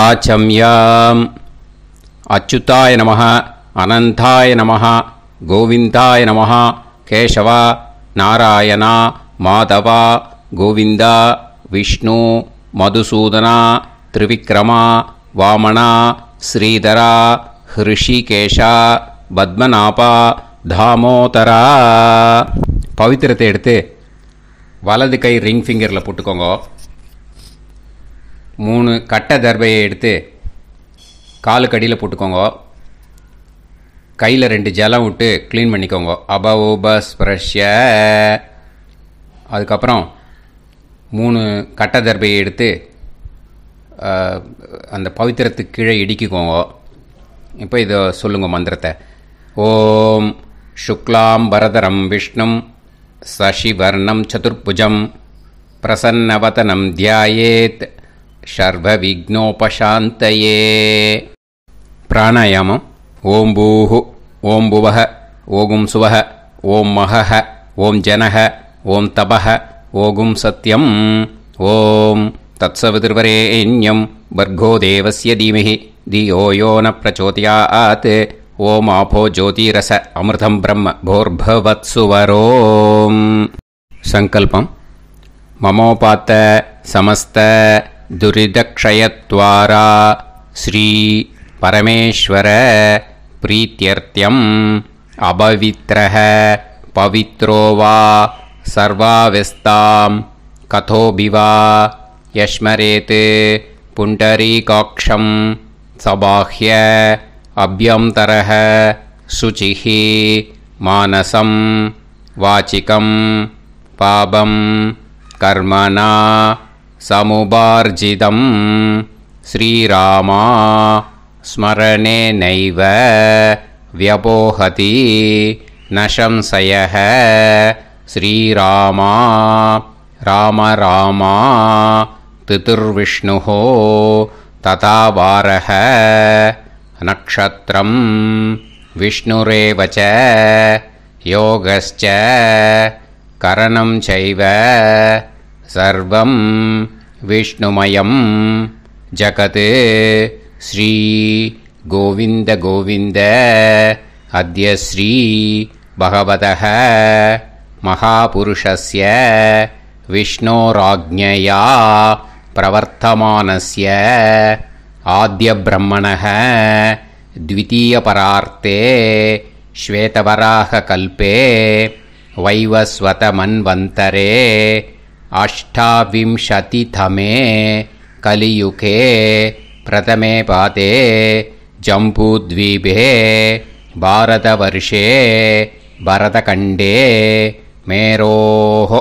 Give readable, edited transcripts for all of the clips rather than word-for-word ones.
ஆச்சம்யாம். அச்சுதாய நமः, அனந்தாய நமः, கோவிந்தாய நமः, கேசவா, நாராயணா, மாதவா, கோவிந்தா, விஷ்ணு, மதுசூதனா, திரிவிக்ரமா, வாமனா, ஸ்ரீதரா, ஹிருஷிகேஷா, பத்மநாபா, தாமோதரா. பவித்திரத்தை எடுத்து வலது கை ரிங் ஃபிங்கரில் போட்டுக்கோங்க. 3 கட்டை தர்பையை எடுத்து காலுக்கடியில் போட்டுக்கோங்க. கையில் 2 ஜலம் விட்டு க்ளீன் பண்ணிக்கோங்க. அபவோபஸ்பிரஷ்ய. அதுக்கப்புறம் 3 கட்டை தர்பையை எடுத்து அந்த பவித்திரத்துக்கு கீழே இடிக்கிக்கோங்க. இப்போ இதை சொல்லுங்க மந்திரத்தை. ஓம் சுக்லாம் வரதரம் விஷ்ணும் சசிவர்ணம் சதுர்புஜம் பிரசன்னவதனம் தியாயேத் சர்வ விக்னோபசாந்தயே. பிராணாயாமம். ஓம் பூஹு, ஓம் புவஹ, ஓகும் சுவஹ, ஓம் மஹஹ, ஓம் ஜனஹ, ஓம் தபஹ, ஓகும் சத்யம். ஓம் தத்சவிதுர்வரேண்யம் வர்கோ தேவஸ்ய தீமஹி தியோ யோ ந பிரச்சோதயாத். ஓம் ஆபோ ஜோதிரச அமிர்தம் பிரம்ம போர்பவத்சுவரோம். சங்கல்பம். மமோபாத்த சமஸ்த துரிதக்ஷயத்வாரா ஸ்ரீ பரமேஸ்வர பிரீத்யர்த்தியம் அபவித்ரஹ பவித்ரோ வா சர்வாவஸ்தாம் கதோபிவா யஸ்மரேத் புண்டரீகாக்ஷம் சபாஹ்ய அப்யந்தரஹ சுசிஹ மானசம் வாசிகம் பாபம் கர்மணா சமுபார்ஜிதம் ஸ்ரீராமா ஸ்மரணேனைவ வ்யபோஹதி நசம்சயஹ. ஸ்ரீராமா ராம ராமா திதிர்விஷ்ணுः ததா வாரஹ. நக்ஷத்ரம் விஷ்ணுரேவ ச யோகஸ்ச கரணம் சைவ சர்வம் விஷ்ணுமயம் ஜகத். ஸ்ரீ கோவிந்த கோவிந்த அத்ய ஸ்ரீ பகவதः மகாபுருஷஸ்ய விஷ்ணோராஜ்ஞயா பிரவர்த்தமானஸ்ய ஆத்ய பிரம்மணः த்விதீயபரார்த்தே ஸ்வேதவராக கல்பே வைவஸ்வத மன்வந்தரே அஷ்டாவிம்சதிதமே கலியுகே பிரதமே பாதே ஜம்பூத்வீபே பாரதவர்ஷே பரதகண்டே மேரோः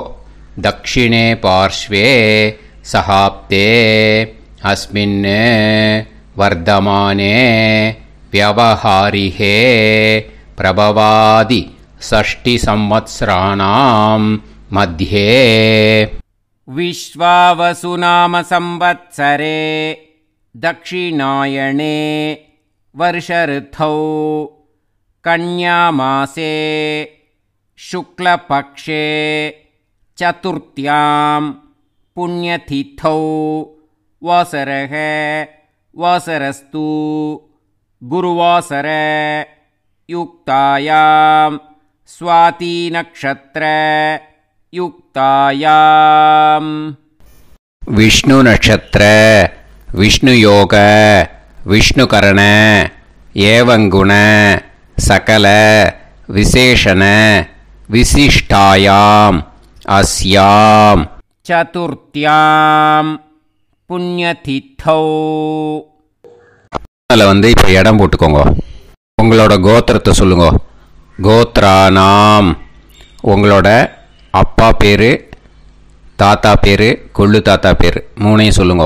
தக்ஷிணே பார்ஷ்வே சஹாப்தே அஸ்மின் வர்தமானே व्यवहारिहे प्रभवादि षष्टि संवत्सराणाम् मध्ये विश्वावसु नाम संवत्सरे दक्षिणायणे वर्षऋतौ कन्यामासे शुक्लपक्षे चतुर्थ्यां पुण्यतिथौ वासरः वासरस्तु गुरुवासर युक्तायां स्वाति नक्षत्र युक्तायां विष्णु नक्षत्र विष्णु योग विष्णुकरण एवं गुण सकल विशेषण विशिष्टायाम् अस्यां चतुर्थ्यां पुण्यतिथौ. அதில் வந்து இப்போ இடம் போட்டுக்கோங்க. உங்களோட கோத்திரத்தை சொல்லுங்க. கோத்ரானாம். உங்களோட அப்பா பேர், தாத்தா பேர், கொள்ளு தாத்தா பேர் 3ஐயும் சொல்லுங்க.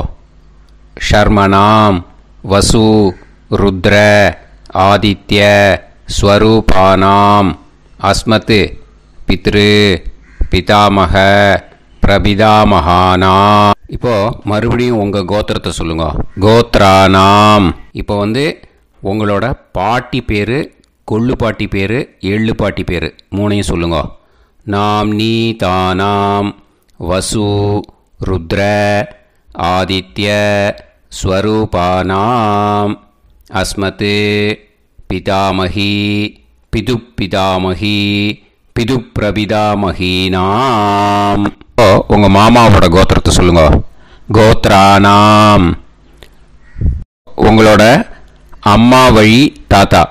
ஷர்மனாம் வசு ருத்ர ஆதித்ய ஸ்வரூபானாம் அஸ்மத் பித்ரு பிதாமக பிரபிதாமகானா. இப்போ மறுபடியும் உங்கள் கோத்திரத்தை சொல்லுங்க. கோத்ரானாம். இப்போ வந்து உங்களோட பாட்டி பேர், கொள்ளு பாட்டி பேர், எள்ளு பாட்டி பேர் 3ஐயும் சொல்லுங்க. நாம் நீ தானாம் வசு ருத்ர ஆதித்ய ஸ்வரூபானாம் அஸ்மத் பிதாமகி பிதுப்பிதாமகி பிதுப்பிரபிதாமகீனாம். உங்கள் மாமாவோட கோத்திரத்தை சொல்லுங்க. கோத்ரானாம் உங்களோட அம்மா வழி தாத்தா,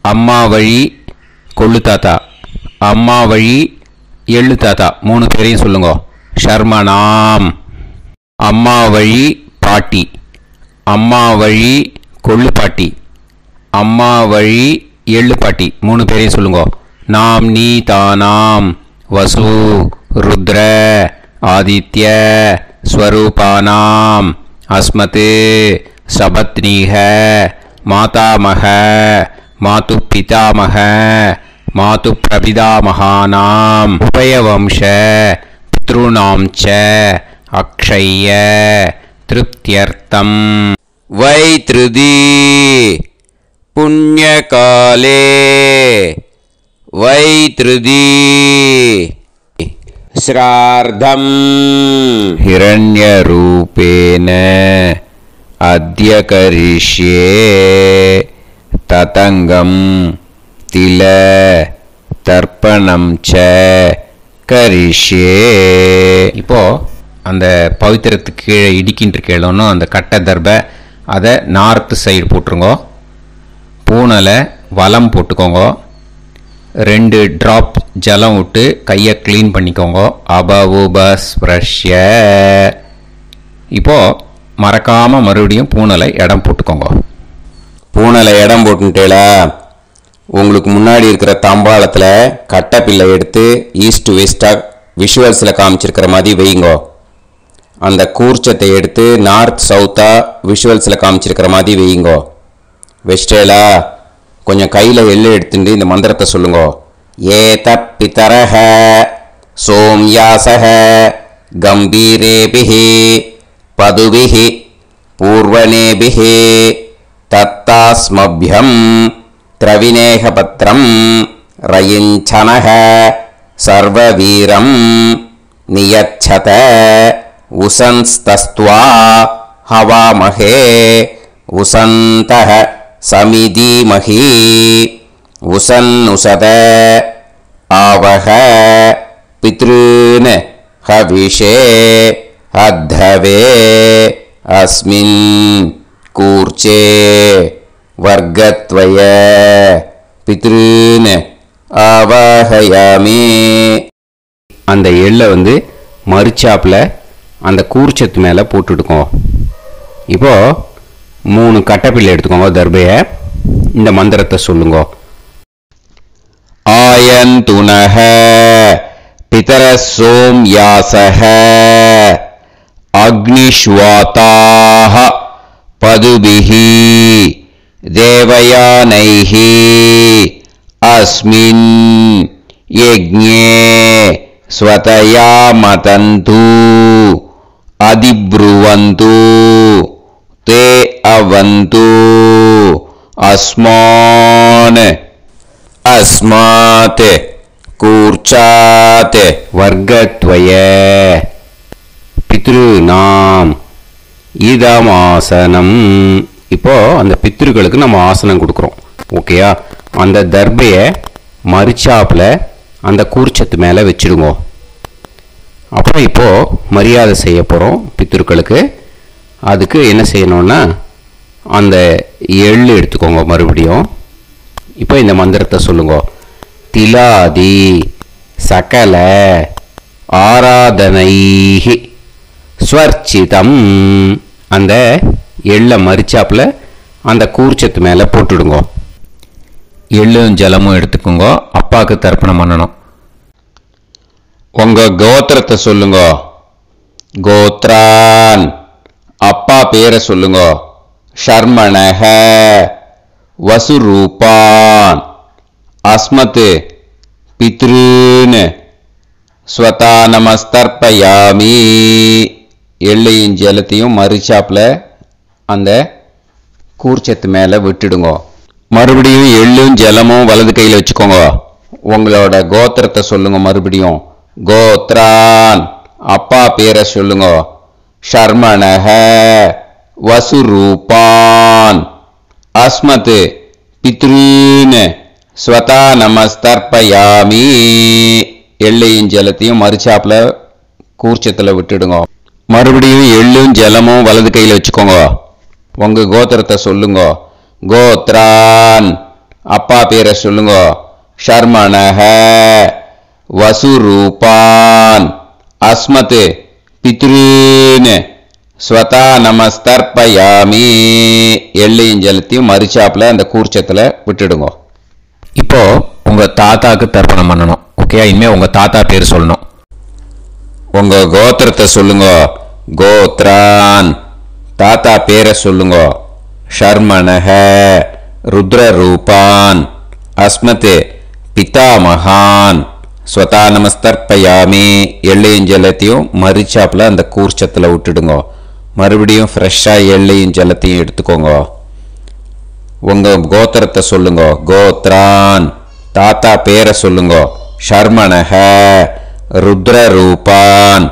அம்மா வழி கொள்ளு தாத்தா, அம்மா வழி எள்ளு தாத்தா, 3 பேரையும் சொல்லுங்க. ஷர்மனாம் அம்மா வழி பாட்டி, அம்மா வழி கொள்ளு பாட்டி, அம்மா வழி எள்ளு பாட்டி, 3 பேரையும் சொல்லுங்க. நாம் நீ தானாம் வசு ருத்ர ஆதித்ய ஸ்வரூபானாம் அஸ்மத் சபத்னீஹ மாதாமக மாது பிதாமக மாது பிரபிதாமகானாம் உபயவம்ச பித்ருணாம் ச அக்ஷய திருப்தியர்த்தம் வைத்ருதி புண்ணியகாலே வைத்ருதி ஸ்ரார்த்தம் ஹிரண்யரூபேன அத்ய கரிஷ்யே ததங்கம் தில தர்ப்பணம் ச கரிஷ்யே. இப்போ அந்த பவித்திரத்துக்கு கீழே இடிக்கின்ற கேளோன்னு அந்த கட்டை தர்பை அதை நார்த்து சைடு போட்டுருங்கோ. பூனலை வலம் போட்டுக்கோங்க. 2 ட்ராப் ஜலம் விட்டு கையை க்ளீன் பண்ணிக்கோங்க. அபவுபஸ்ப்ரஷ்ய. இப்போது மறக்காமல் மறுபடியும் பூனலை இடம் போட்டுக்கோங்க. பூனலை இடம் போட்டுட்டேலா, உங்களுக்கு முன்னாடி இருக்கிற தாம்பாளத்தில் கட்டைப்பில்லை எடுத்து ஈஸ்ட் வெஸ்டாக விஷுவல்ஸில் காமிச்சிருக்கிற மாதிரி வைங்கோ. அந்த கூர்ச்சத்தை எடுத்து நார்த் சவுத்தாக விஷுவல்ஸில் காமிச்சிருக்கிற மாதிரி வைங்கோ. வெஸ்டேலா கொஞ்சம் கையில் எள்ளு எடுத்துட்டு இந்த மந்திரத்தை சொல்லுங்கோ. ஏத பிதரஹ சோம்யாசஹ கம்பீரேபிஹி பதுபிஹி பூர்வனேபிஹி தத்தாஸ்மப்யம் திரவிநேகபத்ரம் ரயிஞ்சனஹ சர்வவீரம் நியச்சத உசன்ஸ்தஸ்த்வா ஹவாமஹே உசந்தஹ சமிதீமஹி உசன்னுசத ஆவஹ பித்ருன் ஹவிஷே அத்தவே அஸ்மின் கூர்ச்சே வர்க்கத்வய பித்ருன் ஆவாஹயாமி. அந்த எள்ளை மரிச்சாப்பில் அந்த கூர்ச்சத்து மேலே போட்டுட்டுக்கோங்க. இப்போது 3 கட்டைப்பிள்ளை எடுத்துக்கோங்க. தர்பையை இந்த மந்திரத்தை சொல்லுங்க. ஆயந்துனஹ பிதர சோம்யாசஹ அக்னிஷ்வாதாஹ பதுபிஹி தேவயானைஹி அஸ்மின் யஜ்ஞே ஸ்வதயா மதந்து அதிப்ருவந்து தே அவது அஸ்மான் அஸ்மாத் கூர்ச்சாத் வர்க்கத்வய பித்ருநாம் இதமாசனம். இப்போ அந்த பித்ருக்களுக்கு நம்ம ஆசனம் கொடுக்குறோம். ஓகேயா? அந்த தர்பையை மரிச்சாப்பில் அந்த கூர்ச்சத்து மேலே வச்சுடுங்க. அப்புறம் இப்போது மரியாதை செய்ய போகிறோம் பித்ருக்களுக்கு. அதுக்கு என்ன செய்யணும்னா அந்த எள்ளு எடுத்துக்கோங்க. மறுபடியும் இப்போ இந்த மந்திரத்தை சொல்லுங்க. திலாதி சகல ஆராதனைஹி ஸ்வர்ச்சிதம். அந்த எள்ளை மரிச்சாப்பில் அந்த கூர்ச்சத்து மேலே போட்டுடுங்க. எள்ளும் ஜலமும் எடுத்துக்கோங்க. அப்பாவுக்கு தர்ப்பணம் பண்ணணும். உங்கள் கோத்திரத்தை சொல்லுங்க. கோத்ரான் அப்பா பேரை சொல்லுங்க. ஷர்மணஹ வசுரூபான் அஸ்மத் பித்ருன் ஸ்வதா நமஸ்தர்ப்பயாமி. எள்ளையும் ஜலத்தையும் மரிச்சாப்பில் அந்த கூர்ச்சத்து மேலே விட்டுடுங்க. மறுபடியும் எள்ளும் ஜலமும் வலது கையில் வச்சுக்கோங்க. உங்களோட கோத்திரத்தை சொல்லுங்க. மறுபடியும் கோத்ரான் அப்பா பேரை சொல்லுங்க. ஷர்மணஹ வசுரூபான் அஸ்மத் பித்ருன் ஸ்வதா நமஸ்தர்ப்பயாமி. எள்ளையும் ஜலத்தையும் மறுச்சாப்புல கூர்ச்சத்தில் விட்டுடுங்க. மறுபடியும் எள்ளும் ஜலமும் வலது கையில் வச்சுக்கோங்க. உங்க கோத்திரத்தை சொல்லுங்க. கோத்ரான் அப்பா பேரை சொல்லுங்க. ஷர்மணஹ வசுரூபான் அஸ்மத் பித்ருன் ஸ்வதா நமஸ்தர்ப்பயாமி. எள்ளையும் ஜலத்தையும் மறுச்சாப்புல அந்த கூர்ச்சத்தில் விட்டுடுங்க. இப்போ உங்க தாத்தாக்கு தர்ப்பணம் பண்ணணும். ஓகே, இனிமே உங்க தாத்தா பேர் சொல்லணும். உங்க கோத்திரத்தை சொல்லுங்க. கோத்ரான் தாத்தா பேரை சொல்லுங்க. ஷர்மணஹ ருத்ரரூபான் அஸ்மத் பிதாமகான் ஸ்வதா நமஸ்தர்ப்பயாமி. எள்ளையும் ஜலத்தையும் மரிச்சாப்புல அந்த கூர்ச்சத்தில் விட்டுடுங்க. மறுபடியும் ஃப்ரெஷ்ஷாக எள்ளையும் ஜலத்தையும் எடுத்துக்கோங்க. உங்க கோத்திரத்தை சொல்லுங்க. கோத்ரான் தாத்தா பேரை சொல்லுங்க. ஷர்மணஹ ருத்ரரூபான்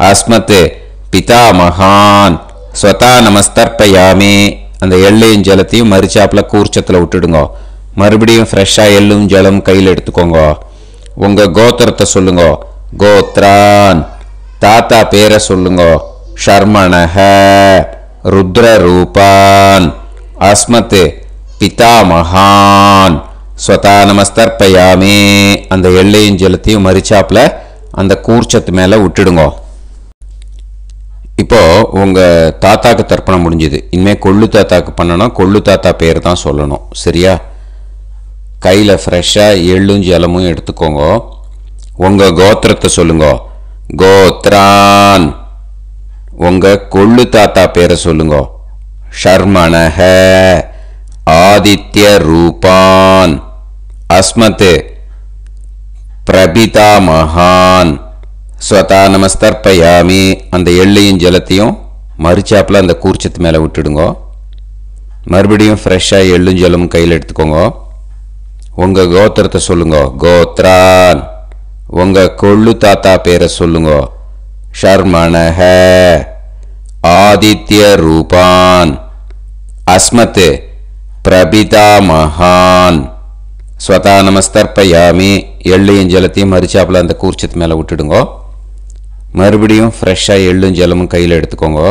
அஸ்மத் பிதாமகான் ஸ்வதா நமஸ்தர்ப்பயாமி. அந்த எள்ளையும் ஜலத்தையும் மரிச்சாப்புல கூர்ச்சத்தில் விட்டுடுங்க. மறுபடியும் ஃப்ரெஷ்ஷாக எள்ளும் ஜலம் கையில் எடுத்துக்கோங்க. உங்க கோத்திரத்தை சொல்லுங்க. கோத்ரான் தாத்தா பேரை சொல்லுங்க. ஷர்மணஹ ருத்ரரூபான் அஸ்மத் பிதாமகான் ஸ்வதா நமஸ்தர்ப்பயாமி. அந்த எள்ளையும் ஜலத்தையும் மரிச்சாப்புல அந்த கூர்ச்சத்து மேலே விட்டுடுங்க. இப்போ உங்க தாத்தாக்கு தர்ப்பணம் முடிஞ்சுது. இனிமேல் கொள்ளு தாத்தாக்கு பண்ணணும். கொள்ளு தாத்தா பேர் தான் சொல்லணும். சரியா? கையில் ஃப்ரெஷ்ஷாக எள்ளும் ஜலமும் எடுத்துக்கோங்க. உங்க கோத்திரத்தை சொல்லுங்க. கோத்ரான் உங்க கொள்ளு தாத்தா பேரை சொல்லுங்க. ஷர்மணஹ ஆதித்ய ரூபான் அஸ்மத் பிரபிதாமகான் ஸ்வதா நமஸ்தர்ப்பயாமி. அந்த எள்ளையும் ஜலத்தையும் மரிச்சாப்புல அந்த கூர்ச்சத்து மேலே விட்டுடுங்க. மறுபடியும் ஃப்ரெஷ்ஷாக எள்ளும் ஜலமும் கையில் எடுத்துக்கோங்க. உங்க கோத்திரத்தை சொல்லுங்க. கோத்ரான் உங்க கொள்ளு தாத்தா பேரை சொல்லுங்க. ஷர்மணஹ ஆதித்ய ரூபான் அஸ்மத் பிரபிதாமகான் ஸ்வதா நமஸ்தர்ப்பயாமி. எள்ளையும் ஜலத்தையும் மரிச்சாப்புல அந்த கூர்ச்சத்து மேலே விட்டுடுங்க. மறுபடியும் ஃப்ரெஷ்ஷாக எள்ளும் ஜலமும் கையில் எடுத்துக்கோங்க.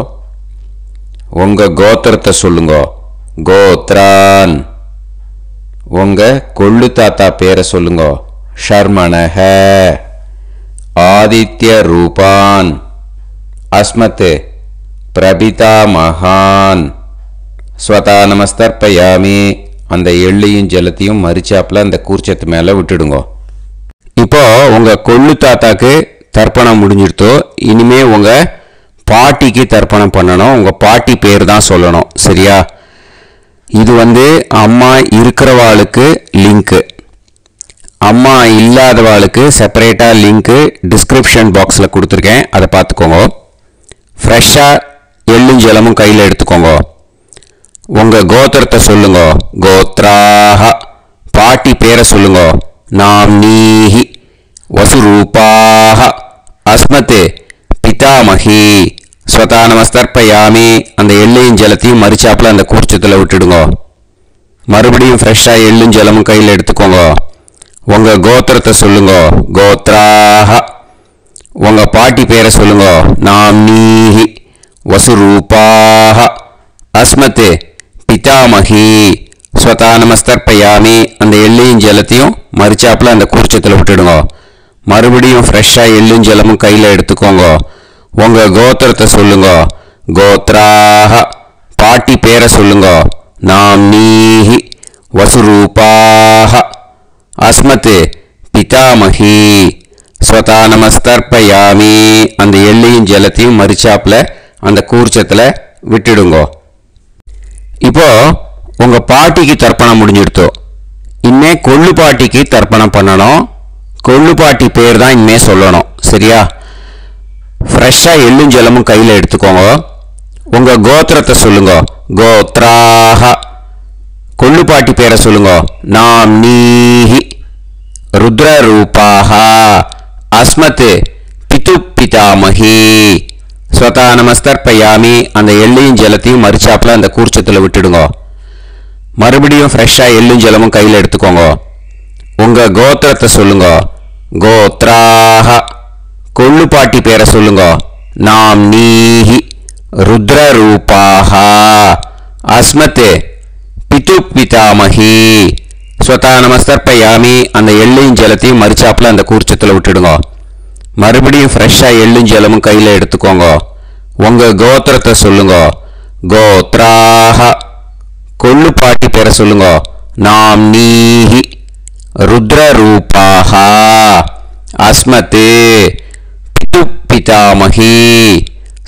உங்க கோத்திரத்தை சொல்லுங்க. கோத்ரான் உங்க கொள்ளு தாத்தா பேரை சொல்லுங்க. ஷர்மணஹ ஆதித்ய ரூபான் அஸ்மத் பிரபிதாமகான் ஸ்வதா நமஸ்தர்ப்பயாமி. அந்த எள்ளையும் ஜலத்தையும் மரிச்சாப்புல அந்த கூர்ச்சத்து மேலே விட்டுடுங்க. இப்போ உங்க கொள்ளு தாத்தாக்கு தர்ப்பணம் முடிஞ்சிடுத்தோ. இனிமே உங்க பாட்டிக்கு தர்ப்பணம் பண்ணணும். உங்க பாட்டி பேர் தான் சொல்லணும். சரியா? இது அம்மா இருக்கிறவாளுக்கு லிங்க்கு, அம்மா இல்லாதவாளுக்கு செப்பரேட்டாக லிங்க்கு டிஸ்கிரிப்ஷன் பாக்ஸில் கொடுத்துருக்கேன். அதை பார்த்துக்கோங்க. ஃப்ரெஷ்ஷாக எள்ளும் ஜலமும் கையில் எடுத்துக்கோங்க. உங்கள் கோத்திரத்தை சொல்லுங்க. கோத்ராஹ பாட்டி பேரை சொல்லுங்க. நாம்னீஹி வசுரூபாஹ அஸ்மத் பிதாமகி ஸ்வதா நமஸ்தர்ப்பயாமி. அந்த எள்ளையும் ஜலத்தையும் மரிச்சாப்புல அந்த கூர்ச்சத்தில் விட்டுடுங்க. மறுபடியும் ஃப்ரெஷ்ஷாக எள்ளும் ஜலமும் கையில் எடுத்துக்கோங்க. உங்கள் கோத்திரத்தை சொல்லுங்க. கோத்ராஹ உங்கள் பாட்டி பேரை சொல்லுங்க. நாம்னீஹி வசுரூபாஹ அஸ்மத் பிதாமகி ஸ்வதா நமஸ்தர்ப்பயாமி. அந்த எள்ளையும் ஜலத்தையும் மரிச்சாப்புல அந்த கூர்ச்சத்தில் விட்டுடுங்க. மறுபடியும் ஃப்ரெஷ்ஷாக எள்ளும் ஜலமும் கையில் எடுத்துக்கோங்க. உங்கள் கோத்திரத்தை சொல்லுங்க. கோத்ராஹ பாட்டி பேரை சொல்லுங்க. நாம்னீஹி வசுரூபாஹ அஸ்மத் பிதாமகி ஸ்வதா நமஸ்தர்ப்பயாமி. அந்த எள்ளையும் ஜலத்தையும் மரிச்சாப்புல அந்த கூர்ச்சத்தில் விட்டுடுங்க. இப்போ உங்க பாட்டிக்கு தர்ப்பணம் முடிஞ்சிடுத்தோ. இனிமே கொள்ளு பாட்டிக்கு தர்ப்பணம் பண்ணணும். கொள்ளு பாட்டி பேர் தான் இனிமே சொல்லணும். சரியா? ஃப்ரெஷ்ஷாக எள்ளும் ஜலமும் கையில் எடுத்துக்கோங்க. உங்க கோத்திரத்தை சொல்லுங்க. கோத்ராஹ கொள்ளு பாட்டி பேரை சொல்லுங்க. நாம்னீஹி ருத்ரரூபாஹ அஸ்மத் பிது பிதாமகி ஸ்வதா நமஸ்தர்ப்பயாமி, அந்த எள்ளையும் ஜலத்தையும் மறிச்சாப்புல அந்த கூர்ச்சத்தில் விட்டுடுங்க. மறுபடியும் ஃப்ரெஷ்ஷாக எள்ளும் ஜலமும் கையில் எடுத்துக்கோங்க. உங்கள் கோத்திரத்தை சொல்லுங்க. கோத்ராஹ. கொள்ளுப்பாட்டி பேரை சொல்லுங்க. நாம் நீஹி ருத்ரரூபாஹ அஸ்மத் பிது பிதாமஹி. ஸ்வதா நமஸ்தர்ப்பயாமி, அந்த எள்ளையும் ஜலத்தையும் மறிச்சாப்புல அந்த கூர்ச்சத்தில் விட்டுடுங்க. மறுபடியும் ஃப்ரெஷ்ஷாக எள்ளும் ஜலமும் கையில் எடுத்துக்கோங்க. உங்கள் கோத்திரத்தை சொல்லுங்க. கோத்ராஹ. கொள்ளுப்பாட்டி பேரை சொல்லுங்க. நாம் நீஹி ருத்ரரூபாஹ அஸ்மத் பிது பிதாமஹி.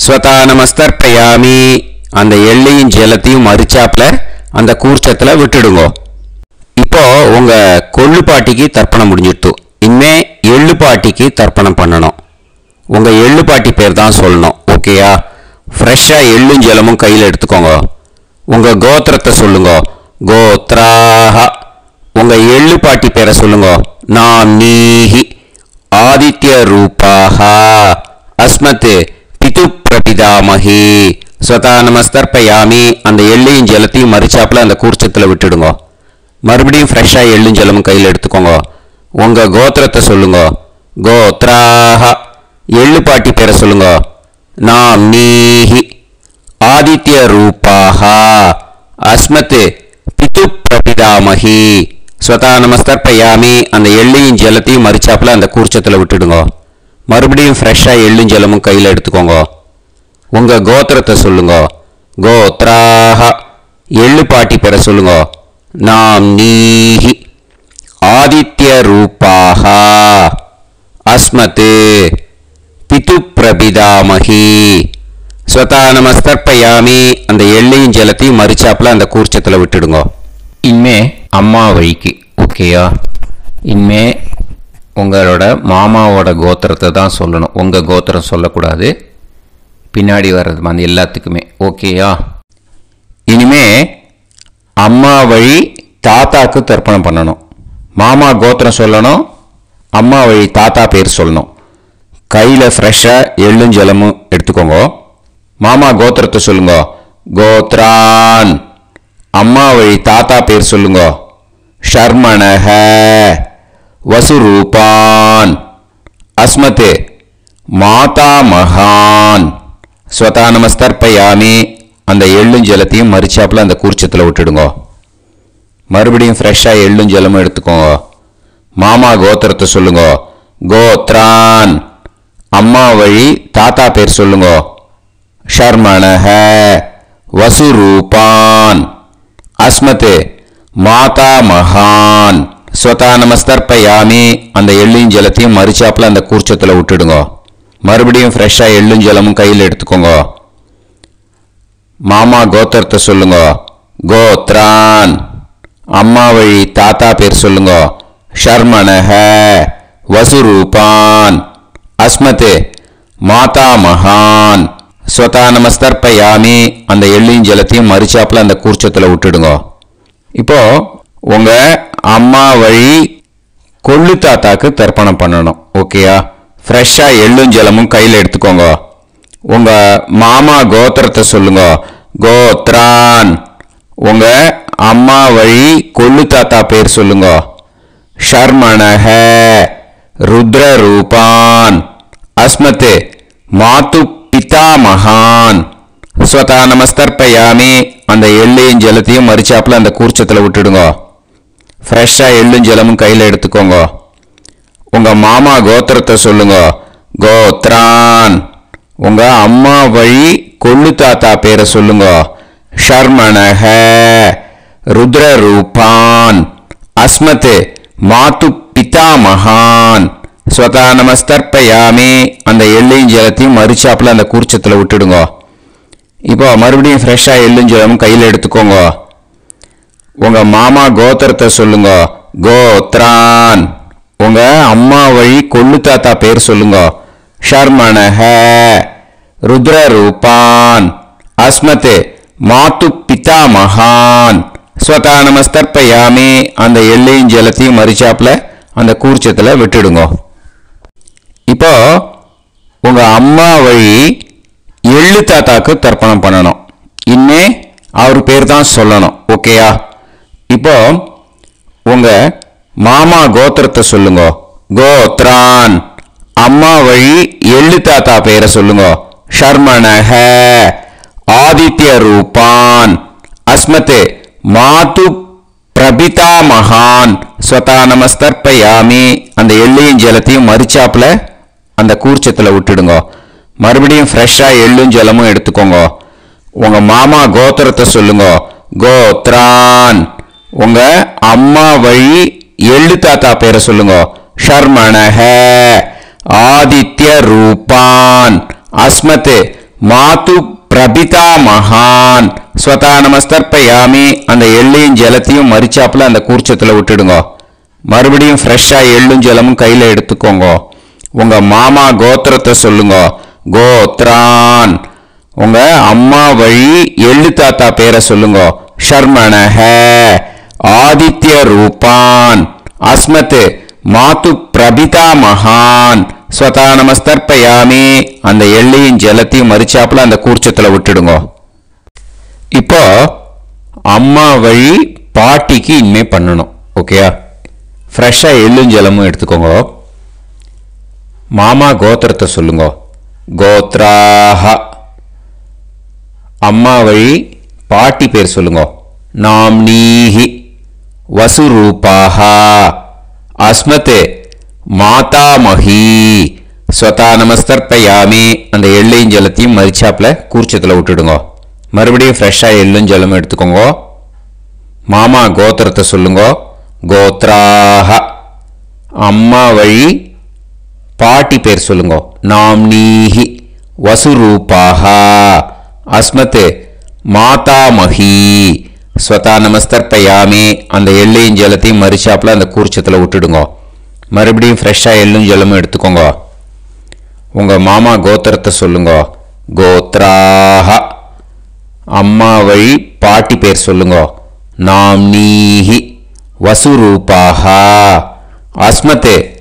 ஸ்வதா நமஸ்தர்ப்பயாமி, அந்த எள்ளையும் ஜலத்தையும் மறிச்சாப்புல அந்த கூர்ச்சத்தில் விட்டுடுங்க. இப்போ உங்கள் கொள்ளுப்பாட்டிக்கு தர்ப்பணம் முடிஞ்சிடுத்து. இனிமே எள்ளுப்பாட்டிக்கு தர்ப்பணம் பண்ணணும். உங்கள் எள்ளுப்பாட்டி பேர் தான் சொல்லணும். ஓகேயா? ஃப்ரெஷ்ஷாக எள்ளும் ஜலமும் கையில் எடுத்துக்கோங்க. உங்கள் கோத்திரத்தை சொல்லுங்க. கோத்ராஹ. உங்கள் எள்ளுப்பாட்டி பேரை சொல்லுங்க. நாம் நீஹி ஆதித்ய ரூபாஹ அஸ்மத் பிது பிரபிதாமஹி. ஸ்வதா நமஸ்தர்ப்பயாமி, அந்த எள்ளையும் ஜலத்தையும் மறிச்சாப்புல அந்த கூர்ச்சத்தில் விட்டுடுங்க. மறுபடியும் ஃப்ரெஷ்ஷாக எள்ளும் ஜலமும் கையில் எடுத்துக்கோங்க. உங்கள் கோத்திரத்தை சொல்லுங்க. கோத்ராஹ. எள்ளுப்பாட்டி பேரை சொல்லுங்க. நாம் நீஹி ஆதித்ய ரூபாஹ அஸ்மத் பிது பிரபிதாமஹி. ஸ்வதா நமஸ்தர்ப்பயாமி, அந்த எள்ளையும் ஜலத்தையும் மறிச்சாப்புல அந்த கூர்ச்சத்தில் விட்டுடுங்க. மறுபடியும் ஃப்ரெஷ்ஷாக எள்ளும் ஜலமும் கையில் எடுத்துக்கோங்க. உங்கள் கோத்திரத்தை சொல்லுங்க. கோத்ராஹ. எள்ளுப்பாட்டி பேரை சொல்லுங்க. நாம் நீஹி ஆதித்ய ரூபாஹ அஸ்மத் பிது பிரபிதாமஹி. ஸ்வதா நமஸ்தர்ப்பயாமி, அந்த எள்ளையும் ஜலத்தையும் மறிச்சாப்புல அந்த கூர்ச்சத்தில் விட்டுடுங்க. இனிமே அம்மா வழிக்கு. ஓகேயா? இனிமே உங்களோட மாமாவோட கோத்திரத்தை தான் சொல்லணும். உங்கள் கோத்திரம் சொல்லக்கூடாது. பின்னாடி வர்றது அந்த எல்லாத்துக்குமே. ஓகேயா? இனிமே அம்மா வழி தாத்தாக்கு தர்ப்பணம் பண்ணணும். மாமா கோத்திரம் சொல்லணும். அம்மா வழி தாத்தா பேர் சொல்லணும். கையில் ஃப்ரெஷ்ஷாக எள்ளும் ஜலமும் எடுத்துக்கோங்க. மாமா கோத்திரத்தை சொல்லுங்க. கோத்ரான். அம்மா வழி தாத்தா பேர் சொல்லுங்க. ஷர்மணஹ வசுரூபான் அஸ்மத் மாதா மகான். ஸ்வதா நமஸ்தர்ப்பயாமி, அந்த எள்ளும் ஜலத்தையும் மறிச்சாப்புல அந்த கூர்ச்சத்தில் விட்டுடுங்க. மறுபடியும் ஃப்ரெஷ்ஷாக எள்ளும் ஜலமும் எடுத்துக்கோங்க. மாமா கோத்திரத்தை சொல்லுங்க. கோத்ரான். அம்மா வழி தாத்தா பேர் சொல்லுங்க. ஷர்மணஹ வசுரூபான் அஸ்மத் மாதா மகான். ஸ்வதா நமஸ்தர்ப்பயாமி, அந்த எள்ளும் ஜலத்தையும் மறிச்சாப்புல அந்த கூர்ச்சத்தில் விட்டுடுங்க. மறுபடியும் ஃப்ரெஷ்ஷாக எள்ளும் ஜலமும் கையில் எடுத்துக்கோங்க. மாமா கோத்திரத்தை சொல்லுங்க. கோத்ரான். அம்மா வழி தாத்தா பேர் சொல்லுங்க. ஷர்மணஹ வசுரூபான் அஸ்மத் மாதா மகான். ஸ்வதா நமஸ்தர்ப்பயாமி, அந்த எள்ளையும் ஜலத்தையும் மறிச்சாப்புல அந்த கூர்ச்சத்தில் விட்டுடுங்க. இப்போ உங்கள் அம்மா வழி கொள்ளு தாத்தாக்கு தர்ப்பணம் பண்ணணும். ஓகேயா? ஃப்ரெஷ்ஷாக எள்ளும் ஜலமும் கையில் எடுத்துக்கோங்க. உங்கள் மாமா கோத்திரத்தை சொல்லுங்க. கோத்ரான். உங்கள் அம்மா வழி கொள்ளு தாத்தா பேர் சொல்லுங்க. ஷர்மணஹ ருத்ரரூபான் அஸ்மத் மாது பிதா மகான். ஸ்வதா நமஸ்தர்ப்பயாமி, அந்த எள்ளையும் ஜலத்தையும் மறிச்சாப்புல அந்த கூர்ச்சத்தில் விட்டுடுங்க. ஃப்ரெஷ்ஷாக எள்ளும் ஜலமும் கையில் எடுத்துக்கோங்க. உங்கள் மாமா கோத்திரத்தை சொல்லுங்க. கோத்ரான். உங்கள் அம்மா வழி கொள்ளு தாத்தா பேரை சொல்லுங்க. ஷர்மணஹ ருத்ரரூபான் அஸ்மத் மாது பிதா மகான். ஸ்வதா நமஸ்தர்ப்பயாமி, அந்த எள்ளையும் ஜலத்தையும் மறிச்சாப்புல அந்த கூர்ச்சத்தில் விட்டுடுங்க. இப்போ மறுபடியும் ஃப்ரெஷ்ஷாக எள்ளும் ஜலமும் கையில் எடுத்துக்கோங்க. உங்கள் மாமா கோத்திரத்தை சொல்லுங்க. கோத்ரான். உங்கள் அம்மா வழி கொள்ளு தாத்தா பேர் சொல்லுங்க. ஷர்மணஹ ருத்ரரூபான் அஸ்மத் மாது பிதா மகான். ஸ்வதா நமஸ்தர்ப்பயாமி, அந்த எள்ளையும் ஜலத்தையும் மறிச்சாப்புல அந்த கூர்ச்சத்தில் விட்டுடுங்க. இப்போ உங்கள் அம்மா வழி எள்ளு தாத்தாக்கு தர்ப்பணம் பண்ணணும். இனிமே அவர் பேர் தான் சொல்லணும். ஓகேயா? இப்போ உங்க மாமா கோத்திரத்தை சொல்லுங்க. கோத்ரான். அம்மா வழி எள்ளு தாத்தா பேரை சொல்லுங்க. ஷர்மணஹ. ஆதித்ய ரூபான். அஸ்மத் மாது பிரபிதா மகான் ஸ்வதா நமஸ்தர்ப்பயாமி. அந்த எள்ளையும் ஜலத்தையும் மரிச்சாப்புல அந்த கூர்ச்சத்தில் விட்டுடுங்க. மறுபடியும் ஃப்ரெஷ்ஷா எள்ளும் ஜலமும் எடுத்துக்கோங்க. உங்க மாமா கோத்திரத்தை சொல்லுங்க. கோத்ரான். உங்க அம்மா வழி எள்ளு தாத்தா பேரை சொல்லுங்க. ஷர்மணஹ. ஆதித்ய ரூபான். அஸ்மத் மாது பிரபிதா மகான் ஸ்வதா நமஸ்தர்ப்பயாமி. அந்த எள்ளையும் ஜலத்தையும் மரிச்சாப்புல அந்த கூர்ச்சத்தில் விட்டுடுங்க. மறுபடியும் ஃப்ரெஷ்ஷா எள்ளும் ஜலமும் கையில எடுத்துக்கோங்க. உங்க மாமா கோத்திரத்தை சொல்லுங்க. கோத்ரான். உங்க அம்மா வழி எள்ளு தாத்தா பேரை சொல்லுங்க. ஷர்மணஹ. ஆதித்ய ரூபான். அஸ்மத் மாது பிரபிதா மகான் ஸ்வதா நமஸ்தர்ப்பயாமி. அந்த எள்ளையும் ஜலத்தையும் மரிச்சாப்புல அந்த கூர்ச்சத்தில் விட்டுடுங்க. இப்போ அம்மா வழி பாட்டிக்கு இனிமே பண்ணணும். ஓகேயா? ஃப்ரெஷ்ஷா எள்ளும் ஜலமும் எடுத்துக்கோங்க. மாமா கோத்திரத்தை சொல்லுங்க. கோத்ராஹ. அம்மா வழி பாட்டி பேர் சொல்லுங்க. நாம்னீஹி. வசுரூபாஹ. அஸ்மத் மாதாமஹி ஸ்வதா நமஸ்தர்ப்பயாமி. அந்த எள்ளையும் ஜலத்தையும் மரிச்சாப்புல கூர்ச்சத்தில் விட்டுடுங்க. மறுபடியும் ஃப்ரெஷ்ஷா எள்ளும் ஜலமும் எடுத்துக்கோங்க. மாமா கோத்திரத்தை சொல்லுங்க. கோத்ராஹ. அம்மா வழி பாட்டி பேர் சொல்லுங்க. நாம்னீஹி. வசுரூபாஹ. அஸ்மத் மாதாமஹி ஸ்வதா நமஸ்தர்ப்பயாமி. அந்த எள்ளையும் ஜலத்தையும் மரிச்சாப்புல அந்த கூர்ச்சத்தில் விட்டுடுங்க. மறுபடியும் ஃப்ரெஷ்ஷா எள்ளும் ஜலமும் எடுத்துக்கோங்க. உங்க மாமா கோத்திரத்தை சொல்லுங்க. கோத்ராஹ. அம்மா வழி பாட்டி பேர் சொல்லுங்க. நாம்னீஹி. வசுரூபாஹ. அஸ்மத்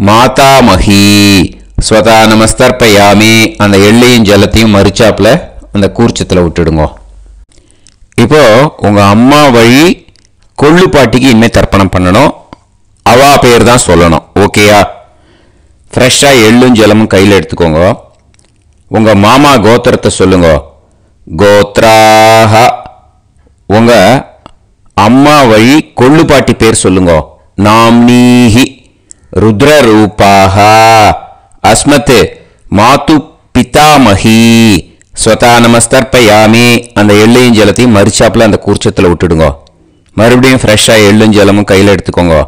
மாதாமஹி ஸ்வதா நமஸ்தர்ப்பயாமி. அந்த எள்ளையும் ஜலத்தையும் மரிச்சாப்புல அந்த கூர்ச்சத்தில் விட்டுடுங்க. இப்போ உங்க அம்மா வழி கொள்ளு பாட்டிக்கு இனிமே தர்ப்பணம் பண்ணணும். அவா பேர் தான் சொல்லணும். ஓகேயா? ஃப்ரெஷ்ஷா எள்ளும் ஜலமும் கையில் எடுத்துக்கோங்க. உங்க மாமா கோத்திரத்தை சொல்லுங்க. கோத்ராஹ. உங்க அம்மா வழி கொள்ளு பாட்டி பேர் சொல்லுங்க. நாம்னீஹி. ருத்ரரூபாஹ. அஸ்மத் மாது பிதாமஹி ஸ்வதா நமஸ்தர்ப்பயாமி. அந்த எள்ளையும் ஜலத்தையும் மரிச்சாப்புல அந்த கூர்ச்சத்தில் விட்டுடுங்க. மறுபடியும் ஃப்ரெஷ்ஷா எள்ளும் ஜலமும் கையில் எடுத்துக்கோங்க.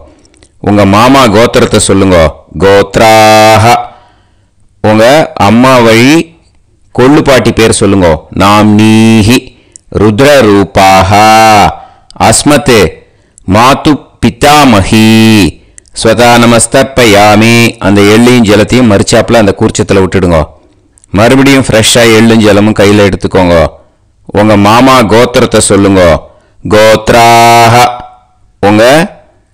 உங்க மாமா கோத்திரத்தை சொல்லுங்க. கோத்ராஹ. உங்க அம்மா வழி கொள்ளு பாட்டி பேர் சொல்லுங்க. நாம்னீஹி. ருத்ரரூபாஹ. அஸ்மத் மாது பிதாமஹி ஸ்வதா நமஸ்தர்ப்பயாமி. அந்த எள்ளையும் ஜலத்தையும் மரிச்சாப்புல அந்த கூர்ச்சத்தில் விட்டுடுங்க. மறுபடியும் ஃப்ரெஷ்ஷா எள்ளும் ஜலமும் கையில் எடுத்துக்கோங்க. உங்க மாமா கோத்திரத்தை சொல்லுங்க. கோத்ராஹ. உங்க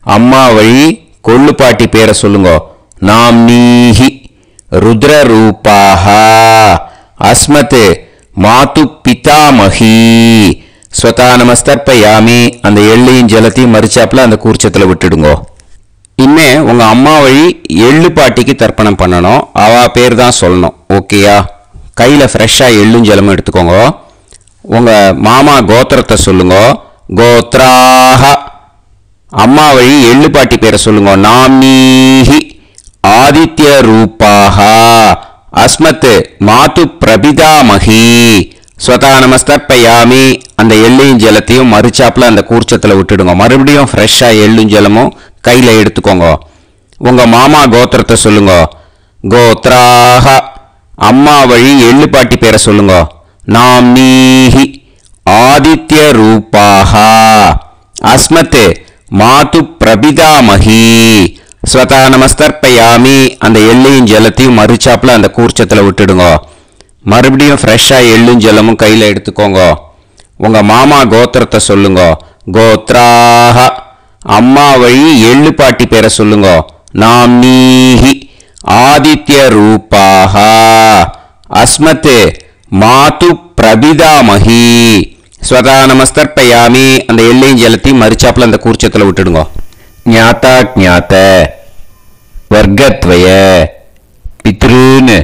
அம்மா வழி கொள்ளு பாட்டி பேரை சொல்லுங்க. நாம்னீஹி. ருத்ரரூபாஹ. அஸ்மத் மாது பிதாமஹி ஸ்வதா நமஸ்தர்ப்பயாமி. அந்த எள்ளையும் ஜலத்தையும் மரிச்சாப்புல அந்த கூர்ச்சத்தில் விட்டுடுங்க. இனிமே உங்க அம்மா வழி எள்ளு பாட்டிக்கு தர்ப்பணம் பண்ணணும். அவா பேர் தான் சொல்லணும். ஓகேயா? கையில ஃப்ரெஷ்ஷா எள்ளும் ஜலமும் எடுத்துக்கோங்க. உங்க மாமா கோத்திரத்தை சொல்லுங்க. கோத்ராஹ. அம்மா வழி எள்ளு பாட்டி பேரை சொல்லுங்க. நாம்னீஹி. ஆதித்ய ரூபாஹ. அஸ்மத் மாது பிரபிதாமஹி ஸ்வதா நமஸ்தர்ப்பயாமி. அந்த எள்ளையும் ஜலத்தையும் மரிச்சாப்புல அந்த கூர்ச்சத்தில் விட்டுடுங்க. மறுபடியும் ஃப்ரெஷ்ஷா எள்ளும் ஜலமும் கையில எடுத்துக்கோங்க. உங்க மாமா கோத்திரத்தை சொல்லுங்க. கோத்ராஹ. அம்மா வழி எள்ளு பாட்டி பேரை சொல்லுங்க. நாம்னீஹி. ஆதித்ய ரூபாஹ. அஸ்மத் மாது பிரபிதாமஹி ஸ்வதா நமஸ்தர்ப்பயாமி. அந்த எள்ளையும் ஜலத்தையும் மரிச்சாப்புல அந்த கூர்ச்சத்தில் விட்டுடுங்க. மறுபடியும் ஃப்ரெஷ்ஷா எள்ளும் ஜலமும் கையில எடுத்துக்கோங்க. உங்க மாமா கோத்திரத்தை சொல்லுங்க. கோத்ராஹ. அம்மா வழி எள்ளு பாட்டி பேரை சொல்லுங்க. நாம்னீஹி. ஆதித்ய ரூபாஹ. அஸ்மத் மாது பிரபிதாமகி ஸ்வதா நமஸ்தர்ப்பயாமி. அந்த எல்லையும் ஜலத்தையும் மறிச்சாப்புல அந்த கூர்ச்சத்தில் விட்டுடுங்க. ஞாத்தா ஜாத்த வர்க்கத்வய பித்ருன்னு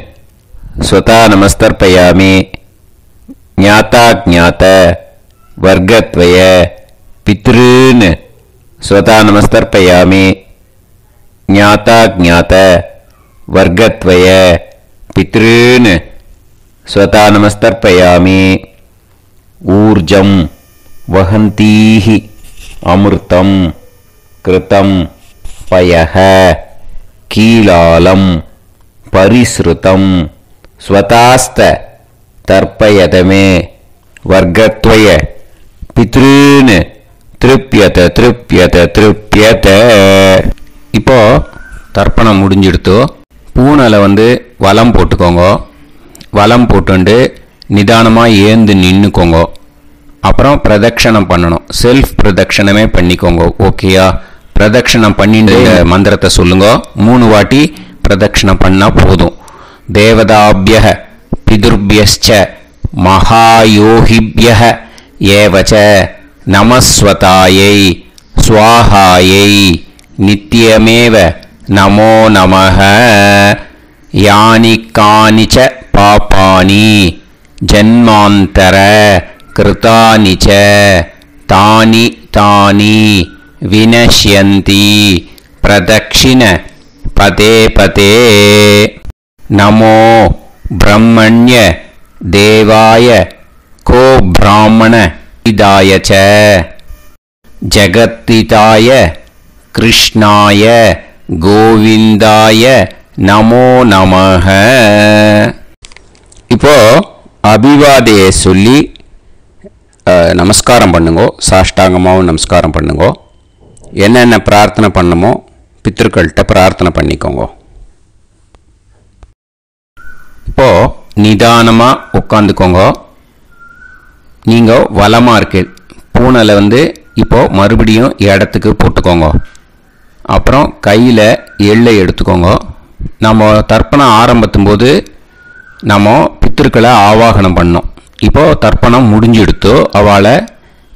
ஸ்வதா நமஸ்தர்ப்பயாமி. ஞாத்தா ஜாத்த வர்க்கத்வய பித்ருன்னு ஸ்வதா நமஸ்தர்ப்பயாமி. ஞாத்தா ஜாத்த வர்க்கத்வய பித்ருன்னு ஸ்வதா நமஸ்தர்ப்பயாமி. ஊர்ஜம் வஹந்தீஹி அமிர்தம் கிருதம் பயஹ கீலாலம் பரிஸ்ருதம் ஸ்வதாஸ்த தர்ப்பயதமே வர்க்கத்வய பித்ருன்னு திருப்யத திருப்யத திருப்யத. இப்போ தர்ப்பணம் முடிஞ்சிடுத்தோ. பூனலை வலம் போட்டுக்கோங்க. வலம் போட்டுண்டு நிதானமாக ஏந்து நின்றுக்கோங்க. அப்புறம் பிரதட்சணம் பண்ணணும். செல்ஃப் பிரதட்சணமே பண்ணிக்கோங்க. ஓகேயா? பிரதட்சணம் பண்ணிட்டு மந்திரத்தை சொல்லுங்க. 3 வாட்டி பிரதட்சணம் பண்ணால் போதும். தேவதாபிய பிதுர்பியச்ச மகாயோகிபிய ஏவச்ச நமஸ்வதாயை ஸ்வாஹாயை நித்யமேவ நமோ நமஹ. யானி கானிச்ச பாபானி ஜன்மாந்தர கிருதானி ச தானி தானி வினஷ்யந்தி பிரதக்ஷிண பதே பதே. நமோ பிரம்மண்ய தேவாய கோ பிராமண இதாய ச ஜகத்திதாய கிருஷ்ணாய கோவிந்தாய நமோ நமஹ. இப்போ அபிவாதையை சொல்லி நமஸ்காரம் பண்ணுங்கோ. சாஷ்டாங்கமாகவும் நமஸ்காரம் பண்ணுங்கோ. என்னென்ன பிரார்த்தனை பண்ணமோ பித்ருக்கள்கிட்ட பிரார்த்தனை பண்ணிக்கோங்க. இப்போ நிதானமாக உட்காந்துக்கோங்க. நீங்கள் வலமாக இருக்கு பூனலை இப்போ மறுபடியும் இடத்துக்கு போட்டுக்கோங்க. அப்புறம் கையில் எள்ளை எடுத்துக்கோங்க. நம்ம தர்ப்பணம் ஆரம்பித்தும் போது நம்ம பித்திருக்களை ஆவாகனம் பண்ணோம். இப்போது தர்ப்பணம் முடிஞ்செடுத்து அவளை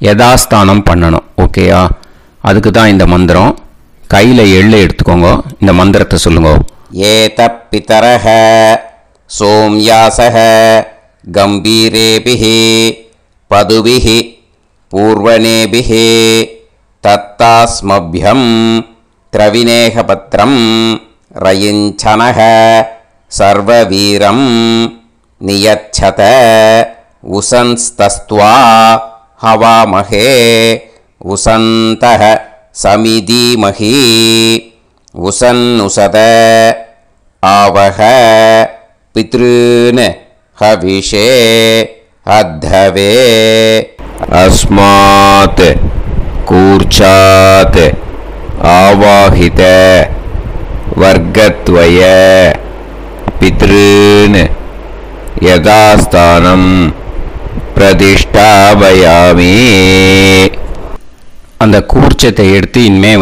யதாஸ்தானம் பண்ணணும். ஓகேயா? அதுக்கு தான் இந்த மந்திரம். கையில் எள்ளை எடுத்துக்கோங்க. இந்த மந்திரத்தை சொல்லுங்க. ஏத பிதரஹ சோம்யாசஹ கம்பீரேபிஹி பதுபிஹி பூர்வனேபிஹி தத்தாஸ்மப்யம் திரவிநேகபத்ரம் ரயிஞ்சனஹ சர்வவீரம் நியச்சத உசன்ஸ்தஸ்த்வா ஹவாமஹே உசந்தஹ சமிதீமஹி உசன்னுசத ஆவஹ பித்ருன் ஹவிஷே அத்தவே. அஸ்மாத் கூர்ச்சாத் ஆவாஹித வர்க்கத்வய பித்ருன் யதாஸ்தானம் பிரதிஷ்டாபயாமி. அந்த கூர்ச்சத்தை எடுத்து இனிமே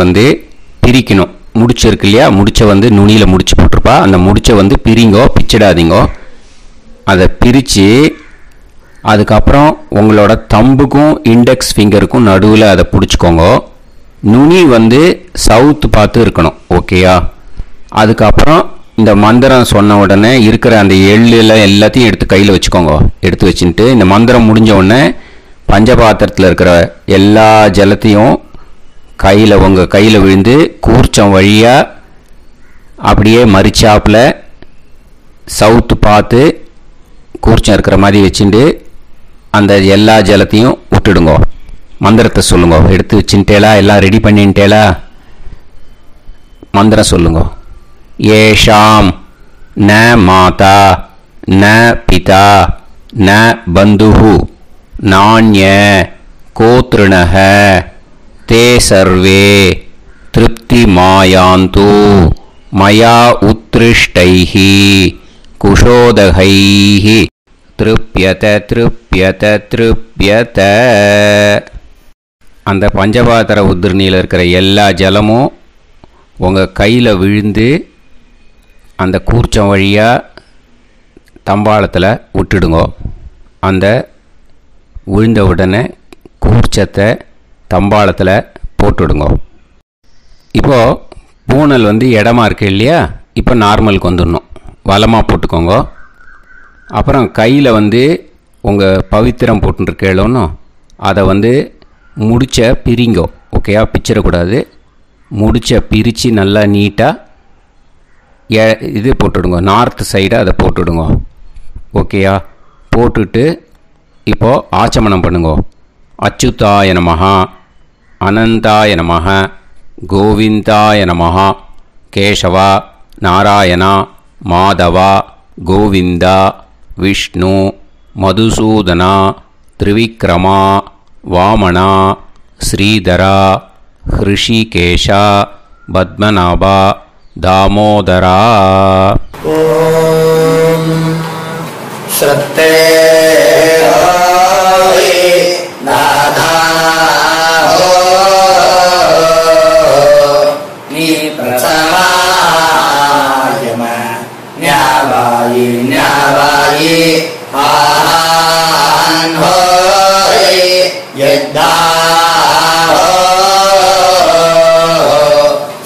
பிரிக்கணும். முடிச்சிருக்கு இல்லையா? முடிச்சை நுனியில் முடிச்சு போட்டிருப்பா. அந்த முடிச்சை பிரிங்கோ, பிச்சிடாதீங்கோ. அதை பிரித்து அதுக்கப்புறம் உங்களோட தம்புக்கும் இண்டெக்ஸ் ஃபிங்கருக்கும் நடுவில் அதை பிடிச்சிக்கோங்க. நுனி சவுத்து பார்த்து இருக்கணும். ஓகேயா? அதுக்கப்புறம் இந்த மந்திரம் சொன்ன உடனே இருக்கிற அந்த எள்ளில் எல்லாத்தையும் எடுத்து கையில் வச்சுக்கோங்க. எடுத்து வச்சுட்டு இந்த மந்திரம் முடிஞ்ச உடனே பஞ்சபாத்திரத்தில் இருக்கிற எல்லா ஜலத்தையும் உங்கள் கையில் விழுந்து கூர்ச்சம் வழியாக அப்படியே மறிச்சாப்பில் சவுத்து பார்த்து கூர்ச்சம் இருக்கிற மாதிரி வச்சுட்டு அந்த எல்லா ஜலத்தையும் விட்டுடுங்க. மந்திரத்தை சொல்லுங்க. எடுத்து வச்சுட்டேலா? எல்லாம் ரெடி பண்ணிட்டேலா? மந்திரம் சொல்லுங்க. ஏஷாம் ந மாதா ந பிதா ந பந்துஹு நாண்ய கோத்ருணஹ தே சர்வே திருப்தி மாயாந்து மயா உத்ருஷ்டைஹி குஷோதகைஹி திருப்யத திருப்யத திருப்யத. அந்த பஞ்சபாத்திர உதிர்ணியில் இருக்கிற எல்லா ஜலமும் உங்கள் கையில் விழுந்து அந்த கூர்ச்சம் வழியாக தம்பாளத்தில் விட்டுடுங்கோ. அந்த விழுந்த உடனே கூர்ச்சத்தை தம்பாளத்தில் போட்டுவிடுங்க. இப்போது பூனல் இடமா இருக்கு இல்லையா, இப்போ நார்மலுக்கு வந்துடணும். வலமாக போட்டுக்கோங்க. அப்புறம் கையில் உங்கள் பவித்திரம் போட்டுருக்கேளோன்னு அதை முடிச்ச பிரிங்கோ. ஓகேயா, பிச்சிடக்கூடாது. முடிச்ச பிரித்து நல்லா நீட்டாக இது போட்டுடுங்க, நார்த் சைடை அதை போட்டுடுங்க. ஓகேயா, போட்டுட்டு இப்போது ஆச்சமனம் பண்ணுங்க. அச்சுதாய நமஹ, அனந்தாய நமஹ, கோவிந்தாய நமஹ, கேசவா, நாராயணா, மாதவா, கோவிந்தா, விஷ்ணு, மதுசூதனா, திரிவிக்ரமா, வாமனா, ஸ்ரீதரா, ஹிருஷிகேஷா, பத்மநாபா, தாமோதரா. ஓம் ஸ்ரத்தே நாதா நீ பிரசமாயம ஞாவாயி ஞாவாயி ஆஹான் ஹோய் யத்தா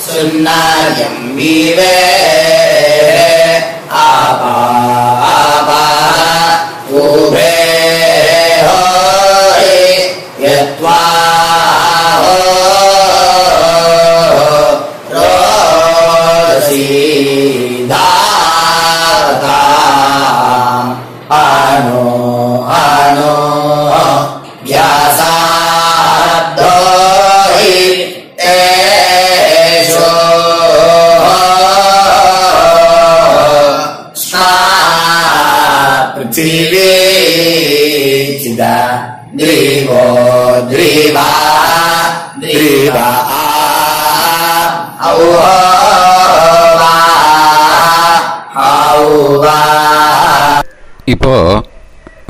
சுன்னாயம் வீவே ஆபா ஆபா உபே ஹோய் யத்வா ரோசி தாதா ஆனோ ஆனோ வ்யாசாப்தோஹி தேஷோ पृथिवी चिदा द्रिवो द्रिवा द्रिवा औवा औवा. இப்போது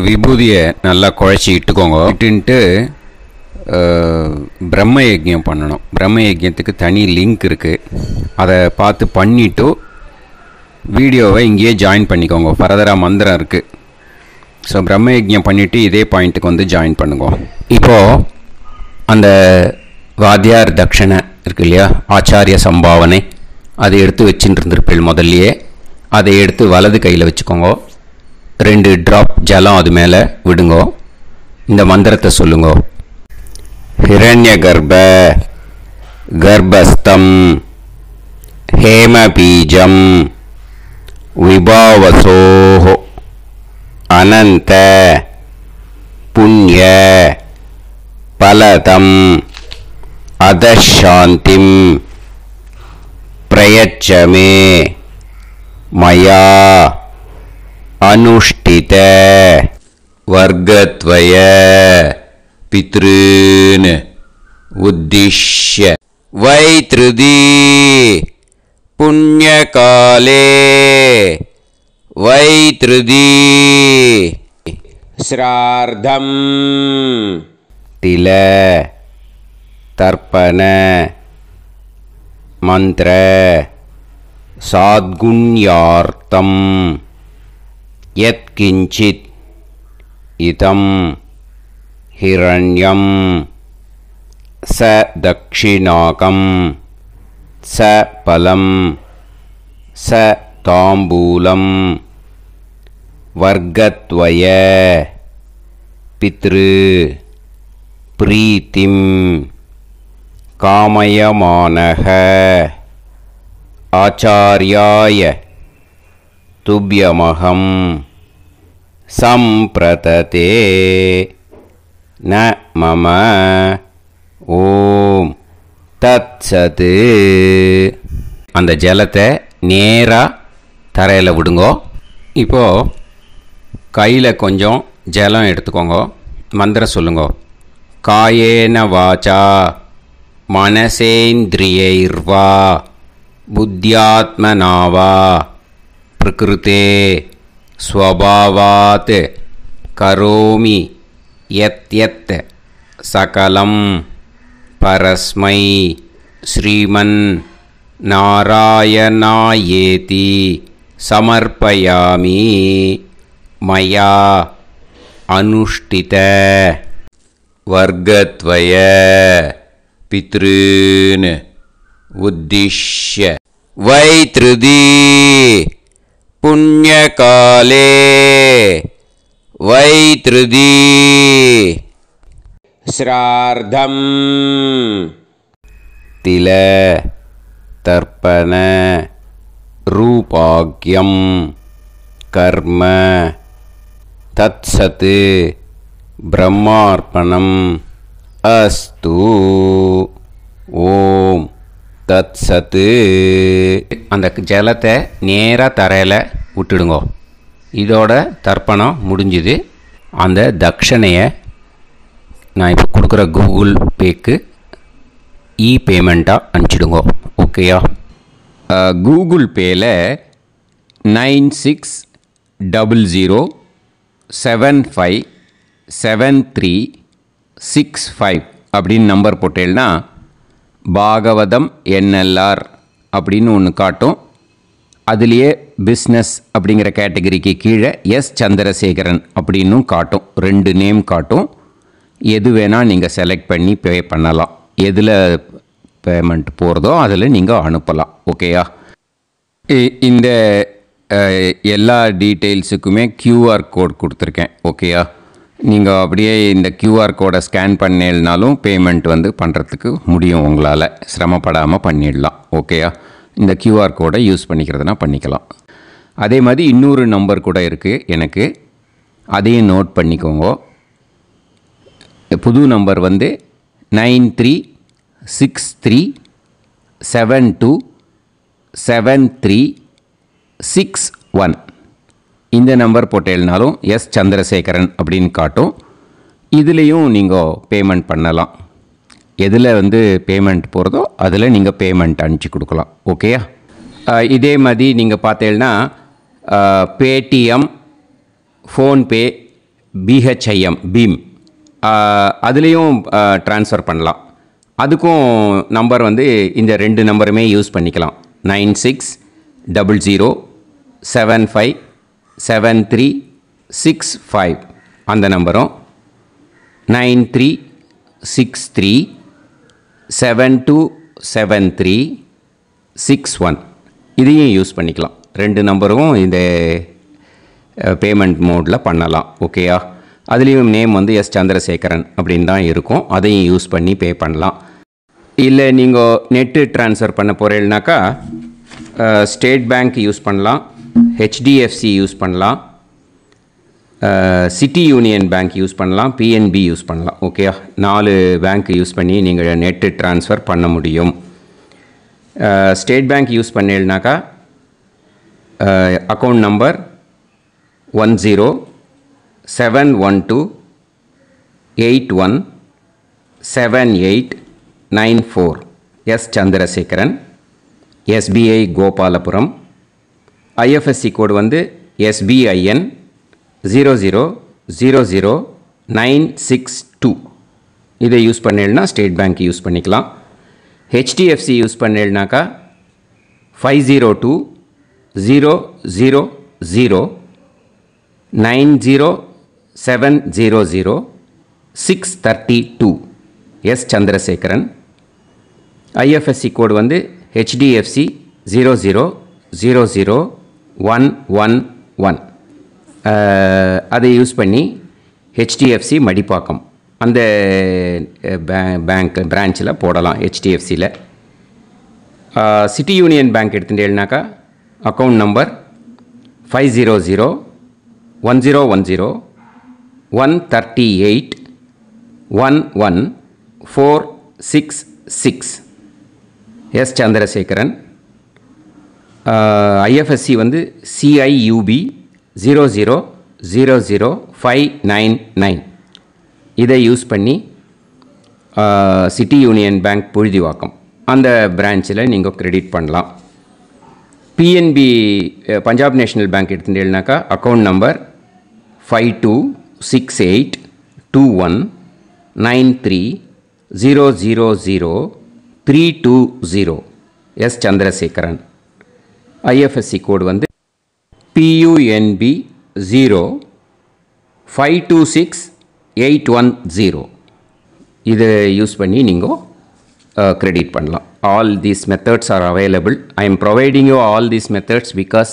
விபூதியை நல்லா குழச்சி இட்டுக்கோங்க. இட்டுன்ட்டு பிரம்ம யஜ்யம் பண்ணணும். பிரம்ம யஜ்யத்துக்கு தனி லிங்க் இருக்குது, அதை பார்த்து பண்ணிவிட்டு வீடியோவை இங்கேயே ஜாயின் பண்ணிக்கோங்க. ஃபர்தராக மந்திரம் இருக்குது. ஸோ பிரம்ம யஜ்யம் பண்ணிவிட்டு இதே பாயிண்ட்டுக்கு ஜாயின் பண்ணுங்க. இப்போது அந்த வாத்தியார் தட்சணை இருக்கு இல்லையா, ஆச்சாரிய சம்பாவனை, அதை எடுத்து வச்சுட்டு இருந்திருப்பேள் முதல்லையே. அதை எடுத்து வலது கையில் வச்சுக்கோங்க. 2 ட்ராப் ஜலம் அது மேலே விடுங்கோ. இந்த மந்திரத்தை சொல்லுங்கோ. ஹிரண்ய கர்ப்ப கர்ப்பஸ்தம் ஹேமபீஜம் விபாவசோஹ அனந்த புண்ணிய பலதம் அதசாந்திம் பிரயச்சமே மயா அனுஷ்டித வர்க்கத்வய பித்ருன் உத்திஷ்ய வைத்ருதி புண்ணியகாலே வைத்ருதி ஸ்ரார்த்தம் தில தர்ப்பண மந்திர சாத்குண்யார்த்தம் யத்கிஞ்சித் இதம் ஹிரண்யம் ச தக்ஷிணாகம் ச பலம் ச தாம்பூலம் வர்க்கத்வய பித்ரு பிரீத்திம் காமயமானஹ ஆச்சார்யாய துப்யமகம் சம்பிரததே ந மம ஓம் தத்சது. அந்த ஜலத்தை நேராக தரையில் விடுங்கோ. இப்போது கையில் கொஞ்சம் ஜலம் எடுத்துக்கோங்க. மந்திரம் சொல்லுங்க. காயேன வாச்சா மனசேந்திரியைர்வா புத்தியாத்மனாவா பிரகிருதே ஸ்வபாவாத் கரோமி யத் யத் சகலம் பரஸ்மை ஸ்ரீமன் நாராயணாயேதி சமர்ப்பயாமி மயா அனுஷ்டித வர்க்கத்வய பித்ருன் உத்திஷ்ய வைத்ருதி புண்ணியகாலே வைத்ருதி ஸ்ரார்த்தம் தில தர்ப்பண ரூபாக்யம் கர்ம தத்சத் பிரம்மார்ப்பணம் அஸ்து. ஓம் தத்சத். அந்த ஜலத்தை நேராக தரையில் விட்டுடுங்கோ. இதோட தர்ப்பணம் முடிஞ்சுது. அந்த தட்சணையை நான் இப்போ கொடுக்குற கூகுள் பேக்கு பேமெண்ட்டாக அனுப்பிச்சிடுங்கோ. ஓகேயா? கூகுள் பேயில் 9600757365 அப்படின்னு நம்பர் போட்டேன்னா பாகவதம் என்எல்ஆர் அப்படின்னு ஒன்று காட்டும். அதுலேயே பிஸ்னஸ் அப்படிங்கிற கேட்டகரிக்கு கீழே எஸ் சந்திரசேகரன் அப்படின்னும் காட்டும். 2 நேம் காட்டும். எது வேணால் நீங்கள் செலக்ட் பண்ணி பே பண்ணலாம். எதில் பேமெண்ட் போகிறதோ அதில் நீங்கள் அனுப்பலாம். ஓகேயா? இந்த எல்லா டீட்டெயில்ஸுக்குமே QR கோட் கொடுத்துருக்கேன். ஓகேயா? நீங்கள் அப்படியே இந்த QR கோடை ஸ்கேன் பண்ணேனாலும் பேமெண்ட் பண்ணுறதுக்கு முடியும். உங்களால் சிரமப்படாமல் பண்ணிடலாம். ஓகேயா? இந்த QR கோடை யூஸ் பண்ணிக்கிறதுனா பண்ணிக்கலாம். அதே மாதிரி இன்னொரு நம்பர் கூட இருக்குது எனக்கு. அதையும் நோட் பண்ணிக்கோங்க. புது நம்பர் 9363727361. இந்த நம்பர் போட்டேனாலும் எஸ் சந்திரசேகரன் அப்படின்னு காட்டும். இதுலேயும் நீங்கள் பேமெண்ட் பண்ணலாம். எதில் பேமெண்ட் போகிறதோ அதில் நீங்கள் பேமெண்ட் அனுப்பிச்சி கொடுக்கலாம். ஓகேயா? இதே மாதிரி நீங்கள் பார்த்தேன்னா பேடிஎம், ஃபோன்பே, பிஹெச்ஐஎம், பீம் அதுலேயும் ட்ரான்ஸ்ஃபர் பண்ணலாம். அதுக்கும் நம்பர் இந்த 2 நம்பருமே யூஸ் பண்ணிக்கலாம். 9600757365 அந்த நம்பரும் 9363727361 இதையும் யூஸ் பண்ணிக்கலாம். 2 நம்பரும் இந்த பேமெண்ட் மோடில் பண்ணலாம். ஓகேயா? அதுலேயும் நேம் எஸ் சந்திரசேகரன் அப்படின்னு தான் இருக்கும். அதையும் யூஸ் பண்ணி பே பண்ணலாம். இல்லை நீங்கள் நெட்டு ட்ரான்ஸ்ஃபர் பண்ண போகிறீங்கனாக்கா ஸ்டேட் பேங்க் யூஸ் பண்ணலாம், ஹெச்டிஎஃப்சி யூஸ் பண்ணலாம், சிட்டி யூனியன் பேங்க் யூஸ் பண்ணலாம், பிஎன்பி யூஸ் பண்ணலாம். ஓகேயா? 4 பேங்க் யூஸ் பண்ணி நீங்கள் நெட்டு ட்ரான்ஸ்ஃபர் பண்ண முடியும். ஸ்டேட் பேங்க் யூஸ் பண்ணீங்கனாக்கா account number 10712817894 S Chandrasekaran, SBI Gopalapuram. IFSC code SBIN 0000962. இதை யூஸ் பண்ணேன்னா ஸ்டேட் பேங்க் யூஸ் பண்ணிக்கலாம். ஹெச்டிஎஃப்சி யூஸ் பண்ணேன்னாக்கா 50200907000632 S Chandrasekaran. IFSC code HDFC 0000111. அதை யூஸ் பண்ணி HDFC மடிப்பாக்கம் அந்த பேங்க் பிரான்ச்சில் போடலாம். HDFCயில் சிட்டி யூனியன் பேங்க் எடுத்துட்டேன்னாக்கா account number 5001001381146 S Chandrasekaran. IFSC CIUB 0000599. இதை யூஸ் பண்ணி சிட்டி யூனியன் பேங்க் புழுதிவாக்கம் அந்த பிரான்ச்சில் நீங்கள் கிரெடிட் பண்ணலாம். PNB பஞ்சாப் நேஷ்னல் பேங்க் எடுத்துட்டேன்னாக்கா account number 52682193000320 S Chandrasekaran. IFSC code PUNB 526810 இதை யூஸ் பண்ணி நீங்கள் கிரெடிட் பண்ணலாம். All these methods are available. I am providing you all these methods because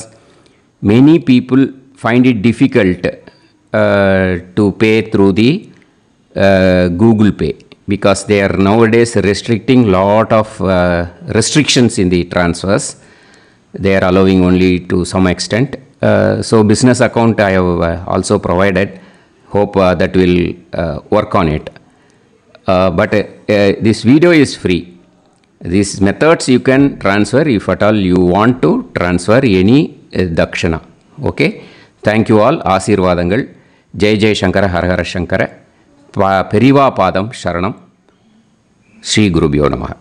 many people find it difficult to pay through the Google Pay because they are nowadays restricting lot of restrictions in the transfers. They are allowing only to some extent. So business account I have also provided. Hope that will work on it. But this video is free. These methods you can transfer if at all you want to transfer any dakshana. Okay. Thank you all. Aasirvadangal. Jai Jai Shankara Har Har Shankara. Periva பாதம் சரணம். ஸ்ரீ குருபியோ நமஹ.